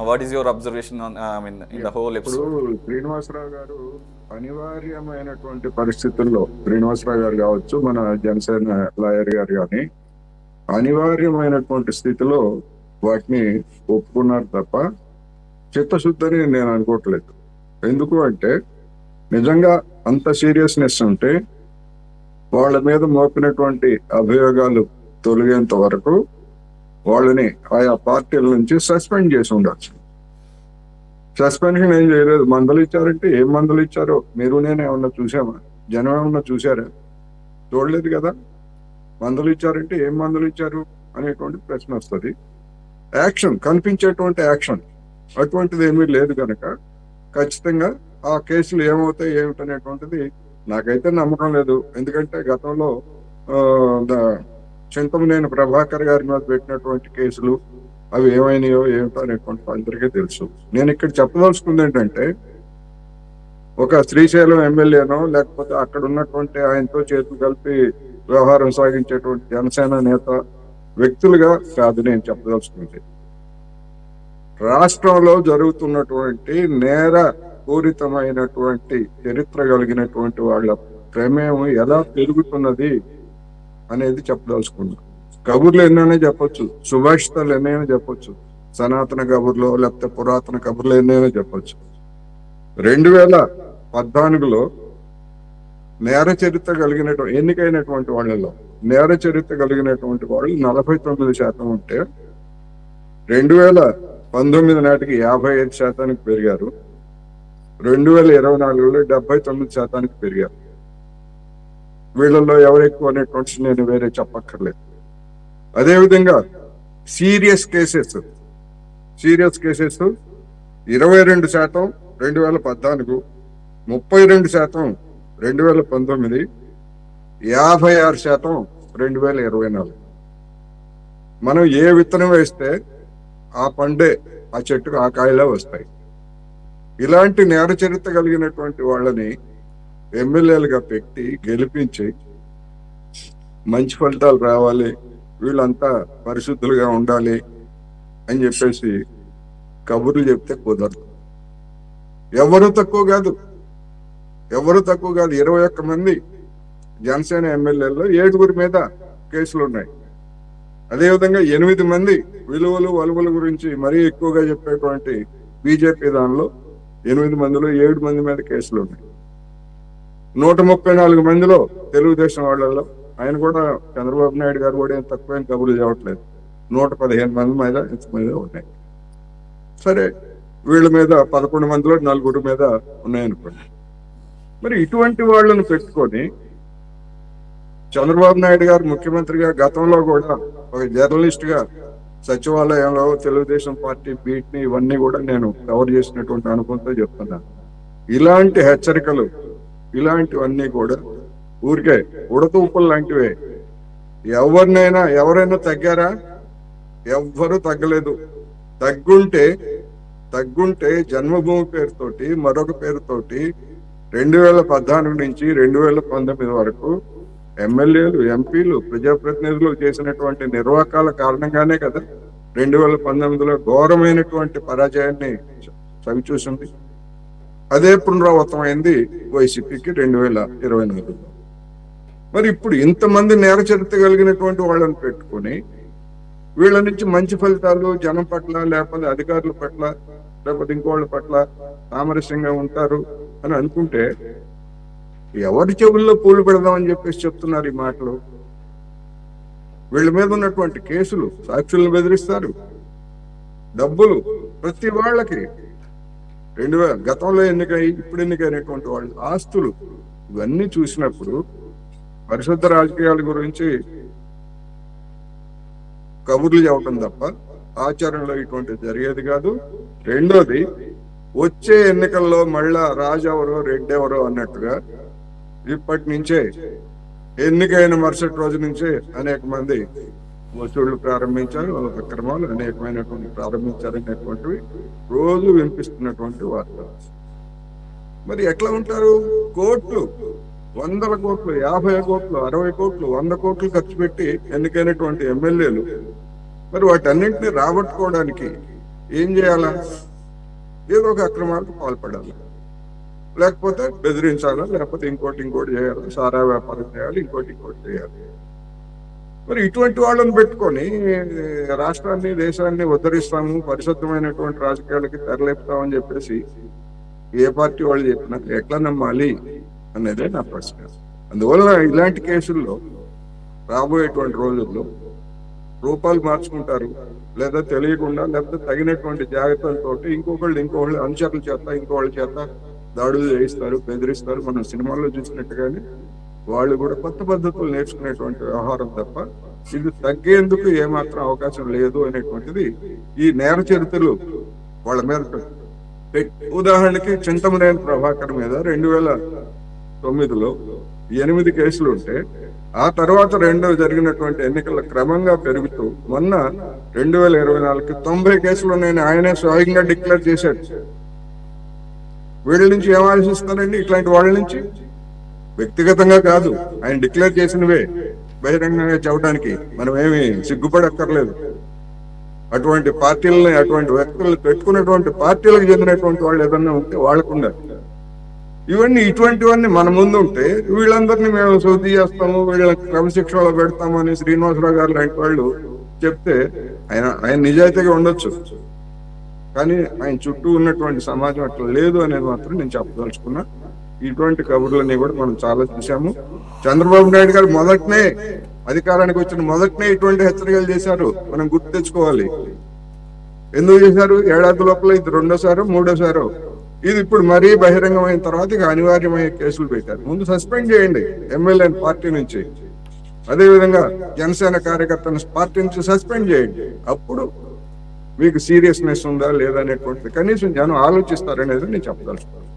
What is your observation on, I mean, in the whole episode? ఇప్పుడు శ్రీనివాసరావు గారు అనివార్యమైనటువంటి పరిస్థితుల్లో శ్రీనివాసరావు గారు కావచ్చు, మన జనసేన లాయర్ గారు కానీ అనివార్యమైనటువంటి స్థితిలో వాటిని ఒప్పుకున్నారు తప్ప చిత్తశుద్ధని నేను అనుకోవట్లేదు. ఎందుకు అంటే నిజంగా అంత సీరియస్నెస్ ఉంటే వాళ్ళ మీద మోపినటువంటి అభియోగాలు తొలగేంత వరకు వాళ్ళని ఆయా పార్టీల నుంచి సస్పెండ్ చేసి ఉండొచ్చు. సస్పెన్షన్ ఏం చేయలేదు. మందులు ఇచ్చారంటే ఏం మందులు ఇచ్చారో మీరు నేను ఏమన్నా చూసామా? జనం ఏమన్నా చూసారా? చూడలేదు కదా. మందులు ఇచ్చారంటే ఏం మందులు ఇచ్చారు అనేటువంటి ప్రశ్న వస్తుంది. యాక్షన్, కనిపించేటువంటి యాక్షన్ అటువంటిది ఏమీ లేదు కనుక ఖచ్చితంగా ఆ కేసులు ఏమవుతాయి ఏమిటనేటువంటిది నాకైతే నమ్మకం లేదు. ఎందుకంటే గతంలో చింతమనేని ప్రభాకర్ గారి మీద పెట్టినటువంటి కేసులు అవి ఏమైనాయో ఏమిటో అనేటువంటి అందరికీ తెలుసు. నేను ఇక్కడ చెప్పదలుచుకుంది ఏంటంటే, ఒక శ్రీశైలం ఎమ్మెల్యేనో లేకపోతే అక్కడ ఉన్నటువంటి ఆయనతో చేతులు కలిపి వ్యవహారం సాగించేటువంటి జనసేన నేత వ్యక్తులుగా కాదు నేను చెప్పదలుచుకుంది. రాష్ట్రంలో జరుగుతున్నటువంటి నేర పూరితమైనటువంటి చరిత్ర కలిగినటువంటి వాళ్ళ ప్రమేయం ఎలా పెరుగుతున్నది అనేది చెప్పదలుచుకున్నాం. కబుర్లు ఎన్నైనా చెప్పొచ్చు, సుభాషితాలు ఎన్నైనా చెప్పొచ్చు, సనాతన కబుర్లో లేకపోతే పురాతన కబుర్లు ఎన్నైనా చెప్పొచ్చు. 2014లో నేర చరిత్ర కలిగినటువంటి ఎన్నికైనటువంటి వాళ్ళలో నేర చరిత్ర కలిగినటువంటి వాళ్ళు 49% ఉంటే 2019 నాటికి 55% పెరిగారు. 2024లో 79% పెరిగారు. వీళ్ళల్లో ఎవరు ఎక్కువ అనేటువంటి నేను వేరే చెప్పక్కర్లేదు. అదేవిధంగా సీరియస్ కేసెస్ 22% 2014, 32% 2019, 56% 2024. మనం ఏ విత్తనం వేస్తే ఆ పండే ఆ చెట్టుకు ఆ కాయలే వస్తాయి. ఇలాంటి నేర చరిత్ర కలిగినటువంటి వాళ్ళని ఎమ్మెల్యేలుగా పెట్టి గెలిపించి మంచి ఫలితాలు రావాలి, వీళ్ళంతా పరిశుద్ధులుగా ఉండాలి అని చెప్పేసి కబుర్లు చెప్తే కుదరదు. ఎవరు తక్కువ కాదు. 21 మంది జనసేన ఎమ్మెల్యేల్లో 7 మీద కేసులు ఉన్నాయి. అదేవిధంగా 8 మంది విలువలు వలువల గురించి మరీ ఎక్కువగా చెప్పేటువంటి బీజేపీ దానిలో 8 మందిలో 7 మంది మీద కేసులు ఉన్నాయి. 134 మందిలో తెలుగుదేశం వాళ్ళలో ఆయన కూడా చంద్రబాబు నాయుడు గారు కూడా ఏం తక్కువేం కబుర్లు చెప్పట్లేదు. 115 మంది మీద ఉన్నాయి. సరే, వీళ్ళ మీద 11 మందిలో 4 మీద ఉన్నాయనుకోండి. మరి ఇటువంటి వాళ్ళను పెట్టుకొని చంద్రబాబు నాయుడు గారు ముఖ్యమంత్రిగా గతంలో కూడా ఒక జర్నలిస్ట్ గా సచివాలయంలో తెలుగుదేశం పార్టీ బీట్ని ఇవన్నీ కూడా నేను కవర్ చేసినటువంటి అనుభవంతో చెప్తున్నాను. ఇలాంటి హెచ్చరికలు ఇలాంటివన్నీ కూడా ఊరికే ఉడతూపులు లాంటివే. ఎవరైనా తగ్గారా? ఎవ్వరూ తగ్గలేదు. తగ్గుంటే జన్మభూమి పేరుతోటి మరొక పేరుతోటి 2014 నుంచి 2019 వరకు ఎమ్మెల్యేలు, ఎంపీలు, ప్రజాప్రతినిధులు చేసినటువంటి నిర్వాకాల కారణంగానే కదా 2019లో ఘోరమైనటువంటి పరాజయాన్ని చవిచూసింది. అదే పునరావృతమైంది వైసీపీకి 2024లో. మరి ఇప్పుడు ఇంతమంది నేర చరిత్ర కలిగినటువంటి వాళ్ళని పెట్టుకొని వీళ్ళ నుంచి మంచి ఫలితాలు జనం పట్ల లేకపోతే అధికారుల పట్ల లేకపోతే ఇంకోళ్ళ పట్ల సామరస్యంగా ఉంటారు అని అనుకుంటే ఎవరి చెవుల్లో పూలు పెడదామని చెప్పేసి చెప్తున్నారు ఈ మాటలు. వీళ్ళ మీద ఉన్నటువంటి కేసులు, సాక్షులను బెదిరిస్తారు, డబ్బులు ప్రతి వాళ్ళకి 2000 గతంలో ఇప్పుడు ఎన్నికైనటువంటి వాళ్ళు ఆస్తులు ఇవన్నీ చూసినప్పుడు పరిశుద్ధ రాజకీయాల గురించి కబుర్లు చెప్పడం తప్ప ఆచరణలో ఇటువంటి జరిగేది కాదు. రెండోది, వచ్చే ఎన్నికల్లో మళ్ళా రాజెవరో రెడ్డెవరో అన్నట్టుగా ఇప్పటి నుంచే ఎన్నికైన మరుసటి రోజు నుంచే అనేక మంది వసూళ్లు ప్రారంభించారు, అక్రమాలు అనేకమైనటువంటి ప్రారంభించారనేటువంటివి రోజు వినిపిస్తున్నటువంటి వార్తలు. మరి ఎట్లా ఉంటారు? కోట్లు, 100 కోట్లు, 50 కోట్లు, 60 కోట్లు, 100 కోట్లు ఖర్చు పెట్టి ఎన్నికైనటువంటి ఎమ్మెల్యేలు మరి వాటన్నింటినీ రాబట్టుకోవడానికి ఏం చేయాలా? ఏదో ఒక అక్రమాలకు పాల్పడాలి, లేకపోతే బెదిరించాలా, లేకపోతే ఇంకోటి చేయాలి, సారా వ్యాపారం చేయాలి, ఇంకోటి చేయాలి. మరి ఇటువంటి వాళ్ళని పెట్టుకొని రాష్ట్రాన్ని దేశాన్ని ఉద్ధరిస్తాము, పరిశుద్ధమైనటువంటి రాజకీయాలకి తెరలేపుతామని చెప్పేసి ఏ పార్టీ వాళ్ళు చెప్పినా ఎట్లా నమ్మాలి అనేదే నా ప్రశ్న. అందువల్ల ఇలాంటి కేసుల్లో రాబోయేటువంటి రోజుల్లో రూపాలు మార్చుకుంటారు, లేదా తెలియకుండా, లేకపోతే తగినటువంటి జాగ్రత్తలతో ఇంకొకళ్ళు అనుచరుల చేత ఇంకోళ్ళ చేత దాడులు చేయిస్తారు, బెదిరిస్తారు. మనం సినిమాల్లో చూసినట్టుగానే వాళ్ళు కూడా కొత్త పద్ధతులు నేర్చుకునేటువంటి వ్యవహారం తప్ప ఇది తగ్గేందుకు ఏమాత్రం అవకాశం లేదు అనేటువంటిది ఈ నేర చరిత్రలు వాళ్ళ మీద. ఉదాహరణకి చింతమనేని ప్రభాకర్ మీద 2009లో 8 కేసులు ఉంటే ఆ తర్వాత జరిగినటువంటి ఎన్నికల క్రమంగా పెరుగుతూ మొన్న 2024కి 90 కేసులు ఉన్నాయని ఆయనే స్వయంగా డిక్లేర్ చేశాడు. వీళ్ళ నుంచి ఏం ఆలోచిస్తారండి? ఇట్లాంటి వాళ్ళ నుంచి వ్యక్తిగతంగా కాదు, ఆయన డిక్లేర్ చేసినవే బహిరంగంగా చెప్పడానికి మనం ఏమి సిగ్గుపడక్కర్లేదు. అటువంటి పార్టీలని, అటువంటి వ్యక్తులను పెట్టుకున్నటువంటి పార్టీలకు చెందినటువంటి వాళ్ళు ఏదన్నా ఉంటే వాళ్ళకుండా ఇటువంటివన్నీ మన ముందు ఉంటే వీళ్ళందరినీ మేము శుద్ధి చేస్తాము, వీళ్ళని క్రమశిక్షణలో పెడతాము అని శ్రీనివాసరావు గారు లాంటి వాళ్ళు చెప్తే ఆయన నిజాయితీగా ఉండొచ్చు, కానీ ఆయన చుట్టూ ఉన్నటువంటి సమాజం అట్లా లేదు అనేది మాత్రం నేను చెప్పదలుచుకున్నా. ఇటువంటి కబుర్లన్నీ కూడా మనం చాలా చూసాము. చంద్రబాబు నాయుడు గారు అధికారానికి వచ్చిన మొదటనే ఇటువంటి హెచ్చరికలు చేశారు. మనం గుర్తు తెచ్చుకోవాలి. ఎందుకు చేశారు? ఏడాది లోపల ఇది 2వ, 3వ. ఇది ఇప్పుడు మరీ బహిరంగమైన తర్వాత ఇక అనివార్యమైన కేసులు పెట్టారు. ముందు సస్పెండ్ చేయండి ఎమ్మెల్యేని పార్టీ నుంచి, అదేవిధంగా జనసేన కార్యకర్తను పార్టీ నుంచి సస్పెండ్ చేయండి. అప్పుడు మీకు సీరియస్నెస్ ఉందా లేదా అనేటువంటిది కనీసం జనం ఆలోచిస్తారనేది నేను చెప్పదలుచుకున్నాను.